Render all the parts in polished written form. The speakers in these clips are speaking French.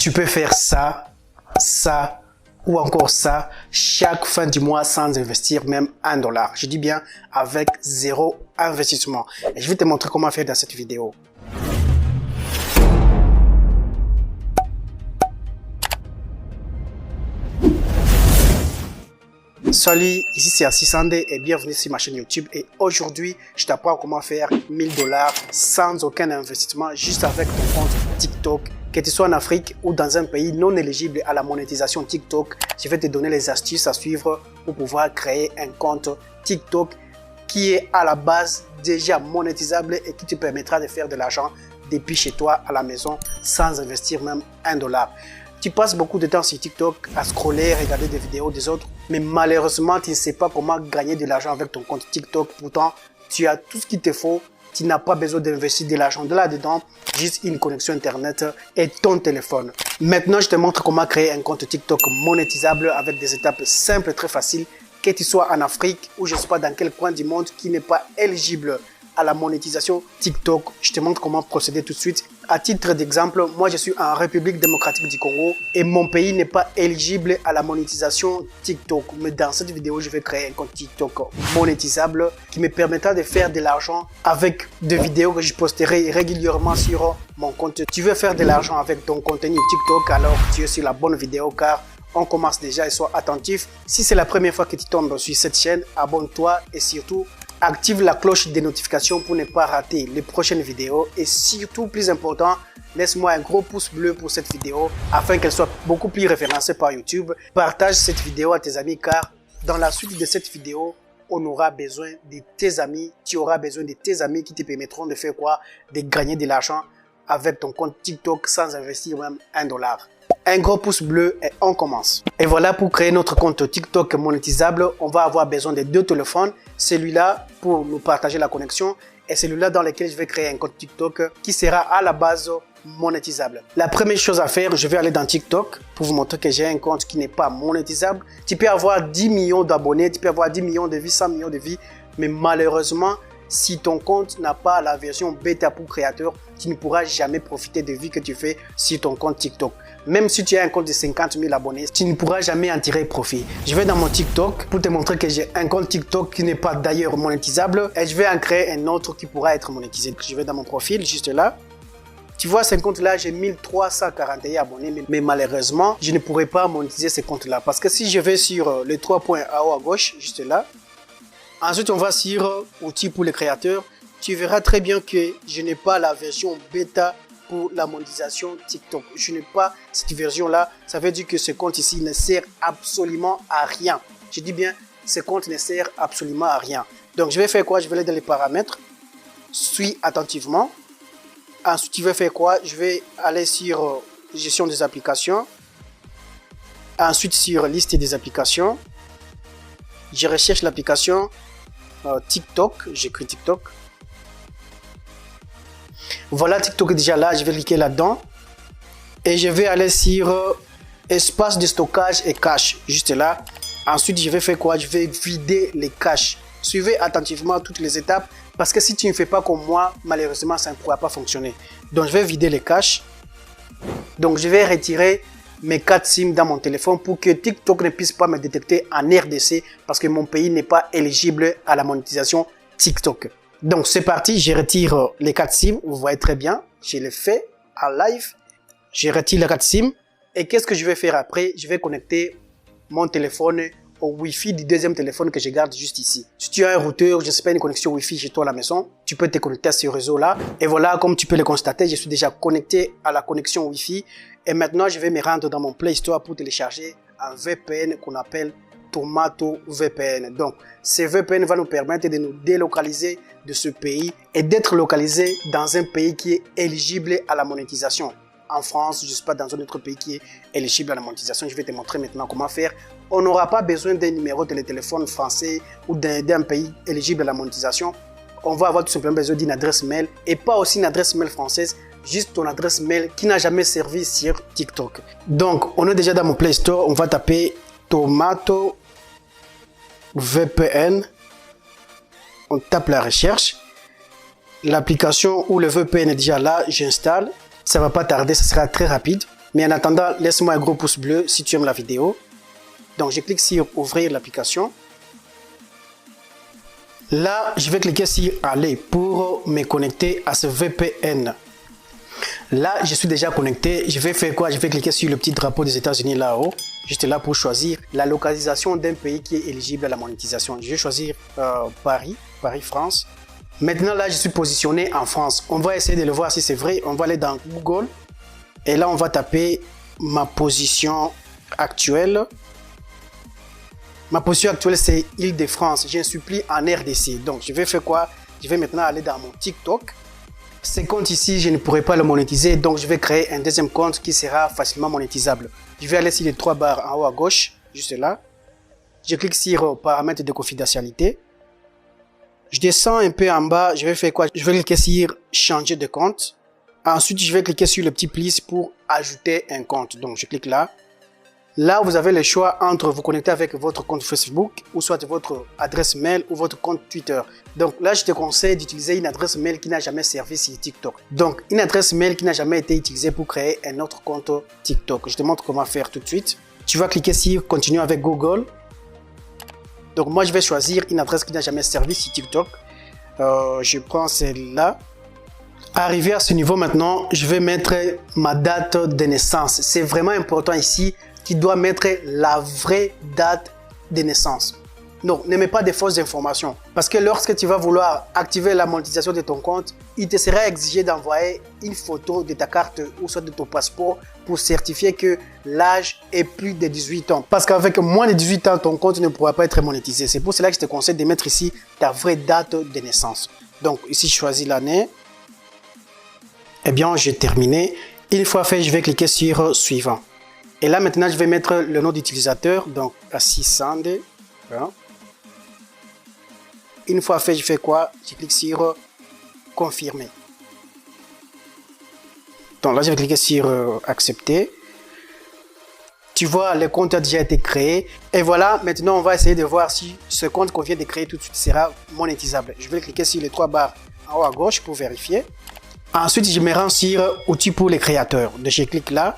Tu peux faire ça, ça ou encore ça chaque fin du mois sans investir même $1. Je dis bien avec zéro investissement. Et je vais te montrer comment faire dans cette vidéo. Salut, ici c'est Assisande et bienvenue sur ma chaîne YouTube. Et aujourd'hui, je t'apprends comment faire $1000 sans aucun investissement, juste avec ton compte TikTok. Que tu sois en Afrique ou dans un pays non éligible à la monétisation TikTok, je vais te donner les astuces à suivre pour pouvoir créer un compte TikTok qui est à la base déjà monétisable et qui te permettra de faire de l'argent depuis chez toi à la maison sans investir même $1. Tu passes beaucoup de temps sur TikTok à scroller, regarder des vidéos des autres, mais malheureusement, tu ne sais pas comment gagner de l'argent avec ton compte TikTok. Pourtant, tu as tout ce qu'il te faut. Tu n'as pas besoin d'investir de l'argent de là-dedans, juste une connexion Internet et ton téléphone. Maintenant, je te montre comment créer un compte TikTok monétisable avec des étapes simples et très faciles. Que tu sois en Afrique ou je ne sais pas dans quel coin du monde qui n'est pas éligible à la monétisation TikTok, je te montre comment procéder tout de suite. À titre d'exemple, moi je suis en République démocratique du Congo et mon pays n'est pas éligible à la monétisation TikTok. Mais dans cette vidéo, je vais créer un compte TikTok monétisable qui me permettra de faire de l'argent avec des vidéos que je posterai régulièrement sur mon compte. Tu veux faire de l'argent avec ton contenu TikTok, alors tu es sur la bonne vidéo car on commence déjà et sois attentif. Si c'est la première fois que tu tombes sur cette chaîne, abonne-toi et surtout active la cloche des notifications pour ne pas rater les prochaines vidéos et surtout, plus important, laisse-moi un gros pouce bleu pour cette vidéo afin qu'elle soit beaucoup plus référencée par YouTube. Partage cette vidéo à tes amis car dans la suite de cette vidéo, on aura besoin de tes amis. Tu auras besoin de tes amis qui te permettront de faire quoi? De gagner de l'argent avec ton compte TikTok sans investir même $1. Un gros pouce bleu et on commence. Et voilà, pour créer notre compte TikTok monétisable, on va avoir besoin de deux téléphones. Celui-là pour nous partager la connexion et celui-là dans lequel je vais créer un compte TikTok qui sera à la base monétisable. La première chose à faire, je vais aller dans TikTok pour vous montrer que j'ai un compte qui n'est pas monétisable. Tu peux avoir 10 millions d'abonnés, tu peux avoir 10 millions de vues, 100 millions de vues, mais malheureusement, si ton compte n'a pas la version bêta pour créateur, tu ne pourras jamais profiter des vues que tu fais sur ton compte TikTok. Même si tu as un compte de 50 000 abonnés, tu ne pourras jamais en tirer profit. Je vais dans mon TikTok pour te montrer que j'ai un compte TikTok qui n'est pas d'ailleurs monétisable et je vais en créer un autre qui pourra être monétisé. Je vais dans mon profil, juste là. Tu vois, ce compte-là, j'ai 1341 abonnés, mais malheureusement, je ne pourrai pas monétiser ce compte-là parce que si je vais sur les trois points en haut à gauche, juste là, ensuite on va sur outils pour les créateurs, tu verras très bien que je n'ai pas la version bêta pour la monétisation TikTok. Je n'ai pas cette version-là. Ça veut dire que ce compte ici ne sert absolument à rien. Je dis bien, ce compte ne sert absolument à rien. Donc, je vais faire quoi? Je vais aller dans les paramètres. Suis attentivement. Ensuite, je vais faire quoi? Je vais aller sur gestion des applications. Ensuite, sur liste des applications. Je recherche l'application TikTok. J'écris TikTok. Voilà, TikTok est déjà là, je vais cliquer là-dedans et je vais aller sur espace de stockage et cache, juste là. Ensuite, je vais faire quoi? Je vais vider les caches. Suivez attentivement toutes les étapes parce que si tu ne fais pas comme moi, malheureusement, ça ne pourra pas fonctionner. Donc, je vais vider les caches. Donc, je vais retirer mes 4 SIM dans mon téléphone pour que TikTok ne puisse pas me détecter en RDC parce que mon pays n'est pas éligible à la monétisation TikTok. Donc, c'est parti, je retire les 4 SIM. Vous voyez très bien, je l'ai fait en live. Je retire les 4 SIM. Et qu'est-ce que je vais faire après? Je vais connecter mon téléphone au Wi-Fi du deuxième téléphone que je garde juste ici. Si tu as un routeur, je ne sais pas, une connexion Wi-Fi chez toi à la maison, tu peux te connecter à ce réseau-là. Et voilà, comme tu peux le constater, je suis déjà connecté à la connexion Wi-Fi. Et maintenant, je vais me rendre dans mon Play Store pour télécharger un VPN qu'on appelle Tomato VPN. Donc, ce VPN va nous permettre de nous délocaliser de ce pays et d'être localisé dans un pays qui est éligible à la monétisation. En France, je ne sais pas, dans un autre pays qui est éligible à la monétisation. Je vais te montrer maintenant comment faire. On n'aura pas besoin d'un numéro de téléphone français ou d'un pays éligible à la monétisation. On va avoir tout simplement besoin d'une adresse mail et pas aussi une adresse mail française, juste ton adresse mail qui n'a jamais servi sur TikTok. Donc, on est déjà dans mon Play Store. On va taper Tomato VPN, on tape la recherche, l'application ou le VPN est déjà là, j'installe, ça va pas tarder, ça sera très rapide. Mais en attendant, laisse-moi un gros pouce bleu si tu aimes la vidéo. Donc, je clique sur ouvrir l'application. Là, je vais cliquer sur aller pour me connecter à ce VPN. Là, je suis déjà connecté. Je vais faire quoi? Je vais cliquer sur le petit drapeau des États-Unis là-haut. Juste là pour choisir la localisation d'un pays qui est éligible à la monétisation. Je vais choisir Paris, France. Maintenant, là, je suis positionné en France. On va essayer de le voir si c'est vrai. On va aller dans Google. Et là, on va taper ma position actuelle. Ma position actuelle, c'est Île-de-France. Je ne suis plus en RDC. Donc, je vais faire quoi? Je vais maintenant aller dans mon TikTok. Ce compte ici, je ne pourrai pas le monétiser. Donc, je vais créer un deuxième compte qui sera facilement monétisable. Je vais aller sur les 3 barres en haut à gauche, juste là. Je clique sur paramètres de confidentialité. Je descends un peu en bas. Je vais faire quoi? Je vais cliquer sur changer de compte. Ensuite, je vais cliquer sur le petit plus pour ajouter un compte. Donc, je clique là. Là, vous avez le choix entre vous connecter avec votre compte Facebook ou soit votre adresse mail ou votre compte Twitter. Donc là, je te conseille d'utiliser une adresse mail qui n'a jamais servi sur TikTok. Donc, une adresse mail qui n'a jamais été utilisée pour créer un autre compte TikTok. Je te montre comment faire tout de suite. Tu vas cliquer sur continuer avec Google. Donc, moi, je vais choisir une adresse qui n'a jamais servi sur TikTok. Je prends celle-là. Arrivé à ce niveau maintenant, je vais mettre ma date de naissance. C'est vraiment important ici. Tu dois mettre la vraie date de naissance. Non, ne mets pas de fausses informations. Parce que lorsque tu vas vouloir activer la monétisation de ton compte, il te sera exigé d'envoyer une photo de ta carte ou soit de ton passeport pour certifier que l'âge est plus de 18 ans. Parce qu'avec moins de 18 ans, ton compte ne pourra pas être monétisé. C'est pour cela que je te conseille de mettre ici ta vraie date de naissance. Donc ici, je choisis l'année. Eh bien, j'ai terminé. Une fois fait, je vais cliquer sur suivant. Et là, maintenant, je vais mettre le nom d'utilisateur, donc Assisande. Voilà. Une fois fait, je fais quoi? Je clique sur confirmer. Donc là, je vais cliquer sur accepter. Tu vois, le compte a déjà été créé. Et voilà, maintenant, on va essayer de voir si ce compte qu'on vient de créer tout de suite sera monétisable. Je vais cliquer sur les 3 barres en haut à gauche pour vérifier. Ensuite, je me rends sur outils pour les créateurs. Donc, je clique là.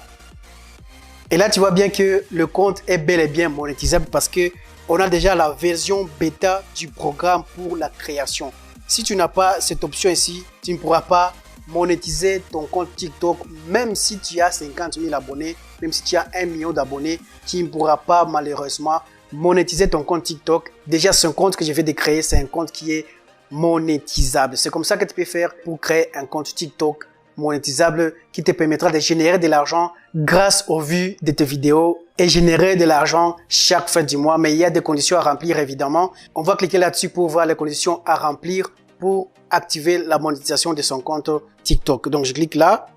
Et là, tu vois bien que le compte est bel et bien monétisable parce que on a déjà la version bêta du programme pour la création. Si tu n'as pas cette option ici, tu ne pourras pas monétiser ton compte TikTok. Même si tu as 50 000 abonnés, même si tu as 1 million d'abonnés, tu ne pourras pas malheureusement monétiser ton compte TikTok. Déjà, ce compte que je viens de créer, c'est un compte qui est monétisable. C'est comme ça que tu peux faire pour créer un compte TikTok monétisable qui te permettra de générer de l'argent grâce aux vues de tes vidéos et générer de l'argent chaque fin du mois. Mais il y a des conditions à remplir évidemment. On va cliquer là-dessus pour voir les conditions à remplir pour activer la monétisation de son compte TikTok. Donc je clique là.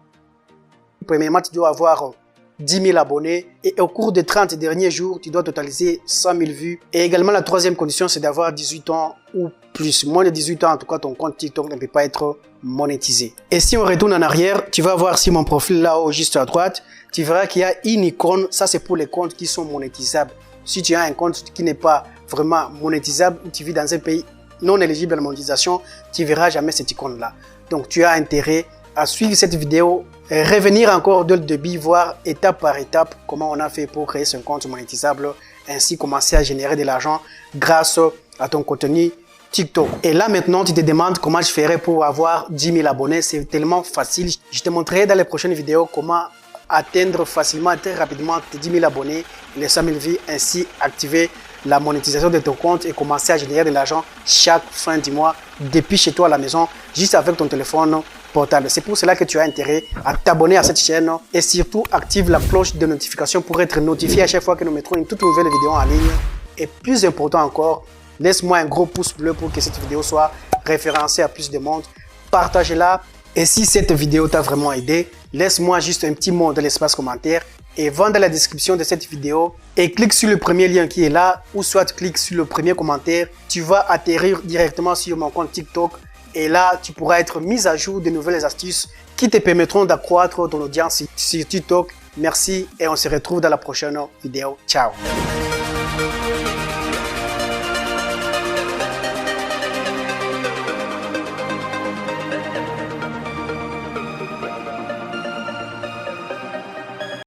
Premièrement, tu dois avoir 10 000 abonnés et au cours des 30 derniers jours, tu dois totaliser 100 000 vues. Et également, la troisième condition, c'est d'avoir 18 ans ou plus. Moins de 18 ans, en tout cas, ton compte TikTok ne peut pas être monétisé. Et si on retourne en arrière, tu vas voir sur mon profil là-haut, juste à droite, tu verras qu'il y a une icône. Ça, c'est pour les comptes qui sont monétisables. Si tu as un compte qui n'est pas vraiment monétisable ou tu vis dans un pays non éligible à la monétisation, tu verras jamais cette icône-là. Donc, tu as intérêt à suivre cette vidéo, revenir encore dès le début, voir étape par étape comment on a fait pour créer son compte monétisable, ainsi commencer à générer de l'argent grâce à ton contenu TikTok. Et là maintenant, tu te demandes comment je ferais pour avoir 10 000 abonnés. C'est tellement facile. Je te montrerai dans les prochaines vidéos comment atteindre facilement, très rapidement tes 10 000 abonnés, les 100 000 vues, ainsi activer la monétisation de ton compte et commencer à générer de l'argent chaque fin du mois depuis chez toi à la maison, juste avec ton téléphone portable. C'est pour cela que tu as intérêt à t'abonner à cette chaîne et surtout active la cloche de notification pour être notifié à chaque fois que nous mettrons une toute nouvelle vidéo en ligne. Et plus important encore, laisse-moi un gros pouce bleu pour que cette vidéo soit référencée à plus de monde. Partage-la. Et si cette vidéo t'a vraiment aidé, laisse-moi juste un petit mot dans l'espace commentaire et va dans la description de cette vidéo et clique sur le premier lien qui est là ou soit clique sur le premier commentaire. Tu vas atterrir directement sur mon compte TikTok et là, tu pourras être mis à jour de nouvelles astuces qui te permettront d'accroître ton audience sur TikTok. Merci et on se retrouve dans la prochaine vidéo. Ciao!